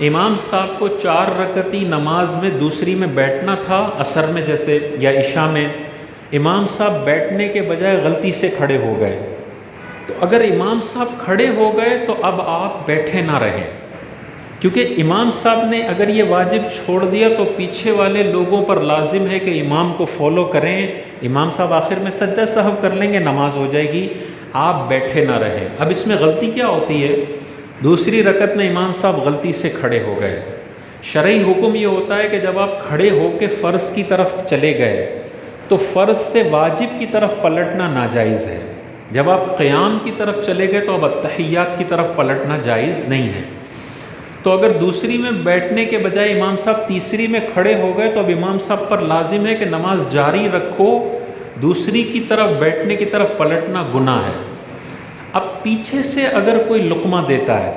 امام صاحب کو 4 رکعتی نماز میں دوسری میں بیٹھنا تھا، عصر میں جیسے یا عشاء میں، امام صاحب بیٹھنے کے بجائے غلطی سے کھڑے ہو گئے، تو اگر امام صاحب کھڑے ہو گئے تو اب آپ بیٹھے نہ رہیں، کیونکہ امام صاحب نے اگر یہ واجب چھوڑ دیا تو پیچھے والے لوگوں پر لازم ہے کہ امام کو فالو کریں، امام صاحب آخر میں سجدہ سہو کر لیں گے، نماز ہو جائے گی، آپ بیٹھے نہ رہیں۔ اب اس میں غلطی کیا ہوتی ہے؟ دوسری رکعت میں امام صاحب غلطی سے کھڑے ہو گئے، شرعی حکم یہ ہوتا ہے کہ جب آپ کھڑے ہو کے فرض کی طرف چلے گئے تو فرض سے واجب کی طرف پلٹنا ناجائز ہے، جب آپ قیام کی طرف چلے گئے تو اب التحیات کی طرف پلٹنا جائز نہیں ہے۔ تو اگر دوسری میں بیٹھنے کے بجائے امام صاحب تیسری میں کھڑے ہو گئے تو اب امام صاحب پر لازم ہے کہ نماز جاری رکھو، دوسری کی طرف بیٹھنے کی طرف پلٹنا گناہ ہے۔ اب پیچھے سے اگر کوئی لقمہ دیتا ہے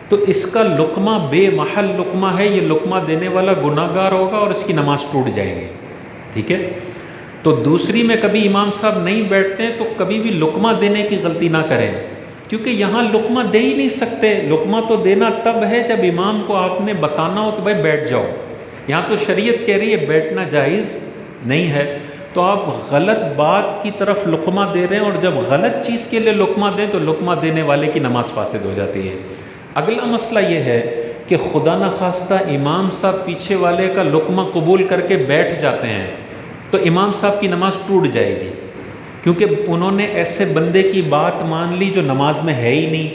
تو اس کا لقمہ بے محل لقمہ ہے، یہ لقمہ دینے والا گناہ گار ہوگا اور اس کی نماز ٹوٹ جائے گی، ٹھیک ہے؟ تو دوسری میں کبھی امام صاحب نہیں بیٹھتے تو کبھی بھی لقمہ دینے کی غلطی نہ کریں، کیونکہ یہاں لقمہ دے ہی نہیں سکتے، لقمہ تو دینا تب ہے جب امام کو آپ نے بتانا ہو کہ بھائی بیٹھ جاؤ، یہاں تو شریعت کہہ رہی ہے بیٹھنا جائز نہیں ہے، تو آپ غلط بات کی طرف لقمہ دے رہے ہیں، اور جب غلط چیز کے لیے لقمہ دیں تو لقمہ دینے والے کی نماز فاسد ہو جاتی ہے۔ اگلا مسئلہ یہ ہے کہ خدا نخواستہ امام صاحب پیچھے والے کا لقمہ قبول کر کے بیٹھ جاتے ہیں تو امام صاحب کی نماز ٹوٹ جائے گی، کیونکہ انہوں نے ایسے بندے کی بات مان لی جو نماز میں ہے ہی نہیں،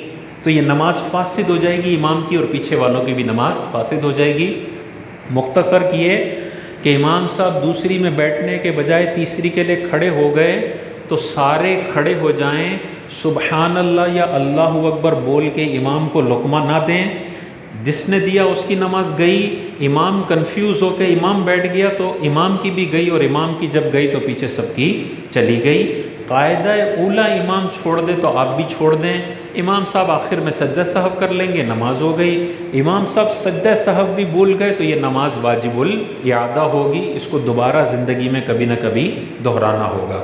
تو یہ نماز فاسد ہو جائے گی امام کی، اور پیچھے والوں کی بھی نماز فاسد ہو جائے گی۔ مختصر کیے کہ امام صاحب دوسری میں بیٹھنے کے بجائے تیسری کے لیے کھڑے ہو گئے تو سارے کھڑے ہو جائیں، سبحان اللہ یا اللہ اکبر بول کے امام کو لقمہ نہ دیں، جس نے دیا اس کی نماز گئی، امام کنفیوز ہو کے امام بیٹھ گیا تو امام کی بھی گئی، اور امام کی جب گئی تو پیچھے سب کی چلی گئی۔ قاعدہ اولا امام چھوڑ دے تو آپ بھی چھوڑ دیں، امام صاحب آخر میں سجدہ سہو کر لیں گے، نماز ہو گئی، امام صاحب سجدہ سہو بھی بھول گئے تو یہ نماز واجب الاعادہ ہوگی، اس کو دوبارہ زندگی میں کبھی نہ کبھی دہرانا ہوگا۔